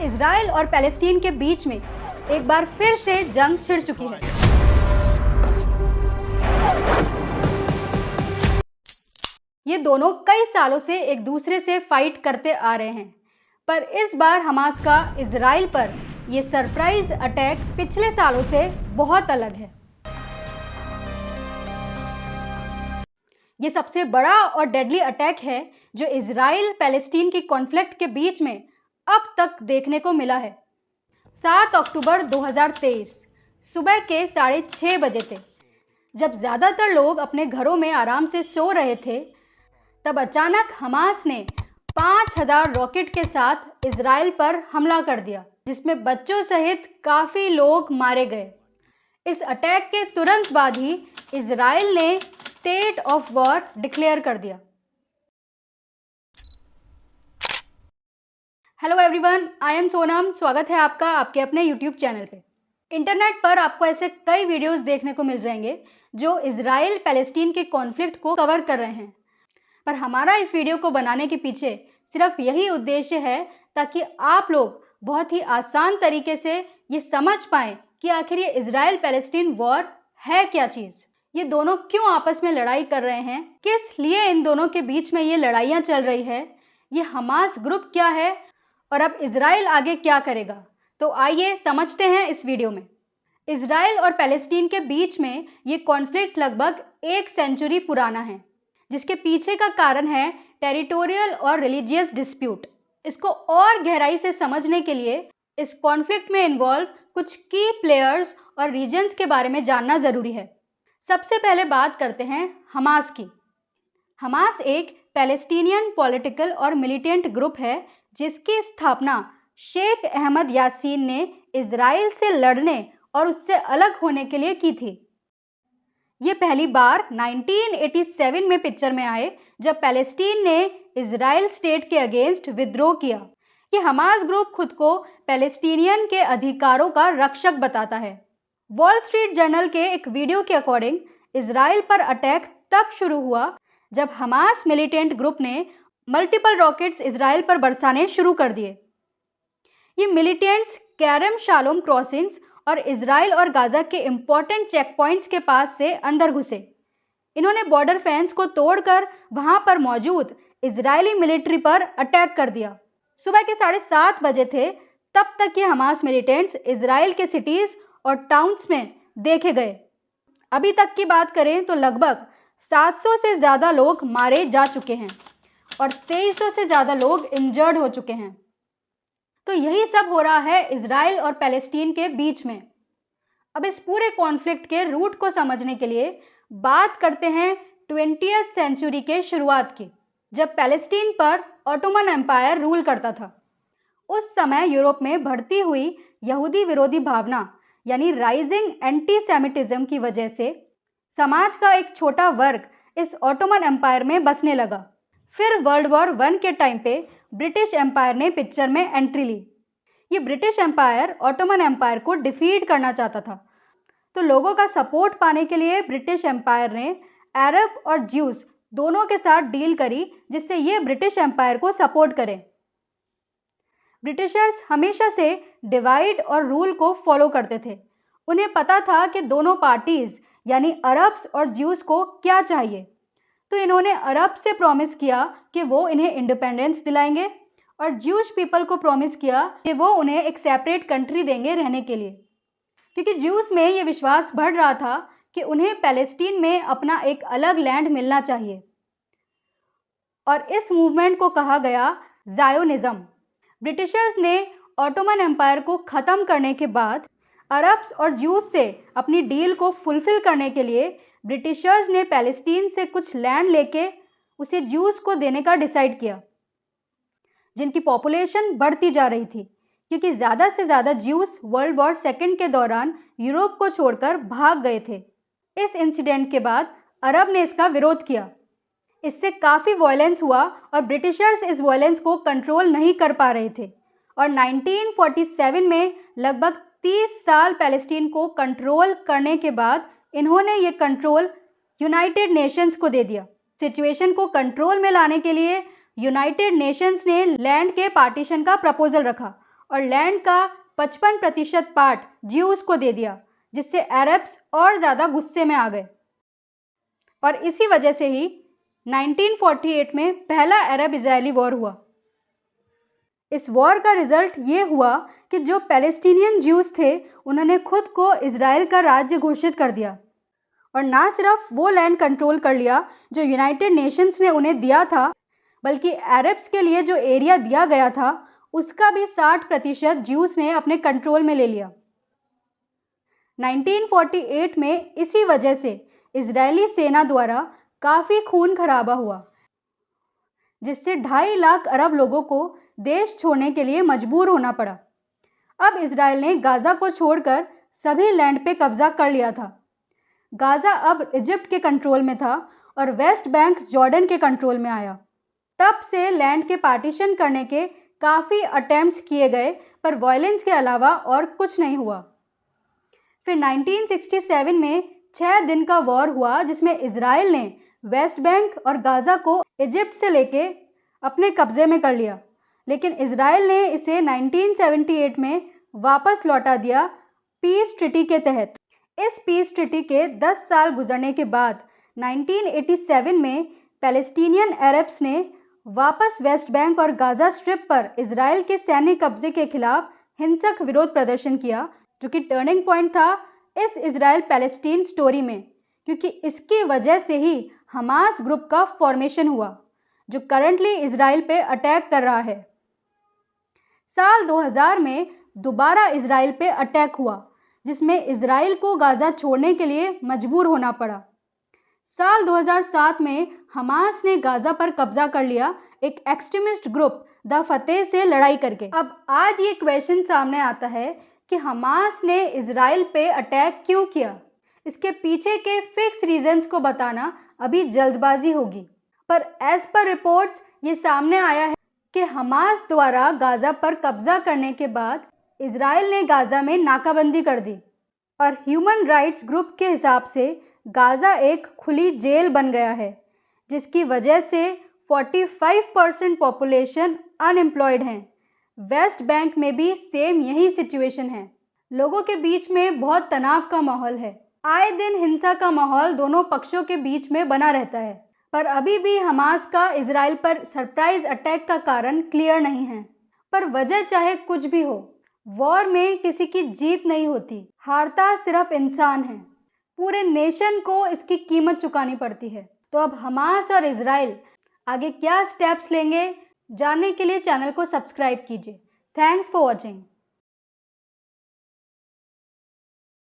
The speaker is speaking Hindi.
इजराइल और पैलेस्टीन के बीच में एक बार फिर से जंग छिड़ चुकी है। ये दोनों कई सालों से एक दूसरे से फाइट करते आ रहे हैं, पर इस बार हमास का इजराइल पर ये सरप्राइज अटैक पिछले सालों से बहुत अलग है। ये सबसे बड़ा और डेडली अटैक है जो इजराइल पैलेस्टीन की कॉन्फ्लिक्ट के बीच में अब तक देखने को मिला है। 7 अक्टूबर 2023 सुबह के 6:30 बजे थे। जब ज़्यादातर लोग अपने घरों में आराम से सो रहे थे, तब अचानक हमास ने 5000 रॉकेट के साथ इजराइल पर हमला कर दिया, जिसमें बच्चों सहित काफ़ी लोग मारे गए। इस अटैक के तुरंत बाद ही इजराइल ने स्टेट ऑफ वॉर डिक्लेयर कर दिया। Hello everyone, I am Sonam. स्वागत है आपका आपके अपने यूट्यूब चैनल पे। इंटरनेट पर आपको ऐसे कई वीडियोस देखने को मिल जाएंगे जो इजराइल पैलेस्टीन के कॉन्फ्लिक्ट को कवर कर रहे हैं, पर हमारा इस वीडियो को बनाने के पीछे सिर्फ यही उद्देश्य है ताकि आप लोग बहुत ही आसान तरीके से ये समझ पाएँ कि आखिर ये इजराइल पैलेस्टीन वॉर है क्या चीज़, ये दोनों क्यों आपस में लड़ाई कर रहे हैं, किस लिए इन दोनों के बीच में ये लड़ाइयाँ चल रही है, ये हमास ग्रुप क्या है और अब इजराइल आगे क्या करेगा। तो आइए समझते हैं इस वीडियो में। इजराइल और पैलेस्टीन के बीच में ये कॉन्फ्लिक्ट लगभग 1 सेंचुरी पुराना है, जिसके पीछे का कारण है टेरिटोरियल और रिलीजियस डिस्प्यूट। इसको और गहराई से समझने के लिए इस कॉन्फ्लिक्ट में इन्वॉल्व कुछ की प्लेयर्स और रीजन्स के बारे में जानना ज़रूरी है। सबसे पहले बात करते हैं हमास की। हमास एक पैलेस्टीनियन पॉलिटिकल और मिलिटेंट ग्रुप है जिसकी स्थापना शेख अहमद यासीन ने इजराइल से लड़ने और उससे अलग होने के लिए की थी। ये पहली बार 1987 में पिक्चर में आए जब पैलेस्टीन ने इजराइल स्टेट के अगेंस्ट विद्रोह किया। ये हमास ग्रुप खुद को पैलेस्टीनियन के अधिकारों का रक्षक बताता है। वॉल स्ट्रीट जर्नल के एक वीडियो के अकॉर्डिंग इजराइल पर अटैक तब शुरू हुआ जब हमास मिलिटेंट ग्रुप ने मल्टीपल रॉकेट्स इजराइल पर बरसाने शुरू कर दिए। ये मिलिटेंट्स कैरम शालोम क्रॉसिंग्स और इजराइल और गाज़ा के इम्पॉर्टेंट चेक पॉइंट्स के पास से अंदर घुसे। इन्होंने बॉर्डर फेंस को तोड़कर वहां पर मौजूद इजरायली मिलिट्री पर अटैक कर दिया। सुबह के 7:30 बजे थे तब तक ये हमास मिलिटेंट्स इजराइल के सिटीज़ और टाउन्स में देखे गए। अभी तक की बात करें तो लगभग 700 से ज़्यादा लोग मारे जा चुके हैं और 2300 से ज़्यादा लोग इंजर्ड हो चुके हैं। तो यही सब हो रहा है इजराइल और पैलेस्टीन के बीच में। अब इस पूरे कॉन्फ्लिक्ट के रूट को समझने के लिए बात करते हैं 20th सेंचुरी के शुरुआत की, जब पैलेस्टीन पर ऑटोमन एम्पायर रूल करता था। उस समय यूरोप में बढ़ती हुई यहूदी विरोधी भावना यानी राइजिंग एंटीसेमिटिज्म की वजह से समाज का एक छोटा वर्ग इस ऑटोमन एम्पायर में बसने लगा। फिर वर्ल्ड वॉर 1 के टाइम पे ब्रिटिश एम्पायर ने पिक्चर में एंट्री ली। ये ब्रिटिश एम्पायर ऑटोमन एम्पायर को डिफीट करना चाहता था, तो लोगों का सपोर्ट पाने के लिए ब्रिटिश एम्पायर ने अरब और ज्यूस दोनों के साथ डील करी जिससे ये ब्रिटिश एम्पायर को सपोर्ट करें। ब्रिटिशर्स हमेशा से डिवाइड और रूल को फॉलो करते थे। उन्हें पता था कि दोनों पार्टीज़ यानी अरब्स और ज्यूस को क्या चाहिए, तो इन्होंने अरब से प्रॉमिस किया कि वो इन्हें इंडिपेंडेंस दिलाएंगे और ज्यूश पीपल को प्रॉमिस किया कि वो उन्हें एक सेपरेट कंट्री देंगे रहने के लिए, क्योंकि ज्यूस में ये विश्वास बढ़ रहा था कि उन्हें पैलेस्टीन में अपना एक अलग लैंड मिलना चाहिए। और इस मूवमेंट को कहा गया ज़ायोनिज़्म। ब्रिटिशर्स ने ऑटोमन एम्पायर को ख़त्म करने के बाद अरब्स और ज्यूस से अपनी डील को फुलफ़िल करने के लिए ब्रिटिशर्स ने पैलेस्टीन से कुछ लैंड लेके उसे ज्यूस को देने का डिसाइड किया, जिनकी पॉपुलेशन बढ़ती जा रही थी क्योंकि ज़्यादा से ज़्यादा ज्यूस वर्ल्ड वॉर 2 के दौरान यूरोप को छोड़कर भाग गए थे। इस इंसिडेंट के बाद अरब ने इसका विरोध किया। इससे काफ़ी वायलेंस हुआ और ब्रिटिशर्स इस वायलेंस को कंट्रोल नहीं कर पा रहे थे और 1947 में लगभग 30 साल पैलेस्टीन को कंट्रोल करने के बाद इन्होंने ये कंट्रोल यूनाइटेड नेशंस को दे दिया। सिचुएशन को कंट्रोल में लाने के लिए यूनाइटेड नेशंस ने लैंड के पार्टीशन का प्रपोजल रखा और लैंड का 55% पार्ट ज्यूज को दे दिया, जिससे अरब्स और ज़्यादा गुस्से में आ गए। और इसी वजह से ही 1948 में पहला अरब इजरायली वॉर हुआ। इस वॉर का रिजल्ट ये हुआ कि जो पैलेस्टीनियन ज्यूज थे उन्होंने खुद को इजराइल का राज्य घोषित कर दिया, और ना सिर्फ वो लैंड कंट्रोल कर लिया जो यूनाइटेड नेशंस ने उन्हें दिया था, बल्कि अरब्स के लिए जो एरिया दिया गया था उसका भी 60% ज्यूज ने अपने कंट्रोल में ले लिया। 1948 में इसी वजह से इजरायली सेना द्वारा काफ़ी खून खराबा हुआ, जिससे 2.5 लाख अरब लोगों को देश छोड़ने के लिए मजबूर होना पड़ा। अब इजराइल ने गाज़ा को छोड़कर सभी लैंड पे कब्जा कर लिया था। गाज़ा अब इजिप्ट के कंट्रोल में था और वेस्ट बैंक जॉर्डन के कंट्रोल में आया। तब से लैंड के पार्टीशन करने के काफ़ी अटेम्प्ट्स किए गए, पर वायलेंस के अलावा और कुछ नहीं हुआ। फिर 1967 में 6 दिन का वॉर हुआ, जिसमें इजराइल ने वेस्ट बैंक और गाज़ा को इजिप्ट से लेके अपने कब्जे में कर लिया, लेकिन इजराइल ने इसे 1978 में वापस लौटा दिया पीस ट्रीटी के तहत। इस पीस ट्रीटी के 10 साल गुजरने के बाद 1987 में पैलेस्टीनियन अरब्स ने वापस वेस्ट बैंक और गाज़ा स्ट्रिप पर इजराइल के सैन्य कब्जे के खिलाफ हिंसक विरोध प्रदर्शन किया, जो कि टर्निंग पॉइंट था इस इजराइल पैलेस्टीन स्टोरी में, क्योंकि इसकी वजह से ही हमास ग्रुप का फॉर्मेशन हुआ, जो करंटली इजराइल पे अटैक कर रहा है। साल 2000 में दोबारा इजराइल पे अटैक हुआ, जिसमें इजराइल को गाज़ा छोड़ने के लिए मजबूर होना पड़ा। साल 2007 में हमास ने गाज़ा पर कब्जा कर लिया, एक एक्सट्रीमिस्ट ग्रुप द फतेह से लड़ाई करके। अब आज ये क्वेश्चन सामने आता है कि हमास ने इजराइल पे अटैक क्यों किया। इसके पीछे के फिक्स रीजंस को बताना अभी जल्दबाजी होगी, पर एज पर रिपोर्ट्स ये सामने आया है कि हमास द्वारा गाज़ा पर कब्जा करने के बाद इजराइल ने गाज़ा में नाकाबंदी कर दी, और ह्यूमन राइट्स ग्रुप के हिसाब से गाज़ा एक खुली जेल बन गया है, जिसकी वजह से 45% पॉपुलेशन अनएम्प्लॉयड हैं। वेस्ट बैंक में भी सेम यही सिचुएशन है। लोगों के बीच में बहुत तनाव का माहौल है। आए दिन हिंसा का माहौल दोनों पक्षों के बीच में बना रहता है, पर अभी भी हमास का इजराइल पर सरप्राइज अटैक का कारण क्लियर नहीं है। पर वजह चाहे कुछ भी हो, वॉर में किसी की जीत नहीं होती, हारता सिर्फ इंसान है। पूरे नेशन को इसकी कीमत चुकानी पड़ती है। तो अब हमास और इजराइल आगे क्या स्टेप्स लेंगे, जानने के लिए चैनल को सब्सक्राइब कीजिए। Thanks for watching.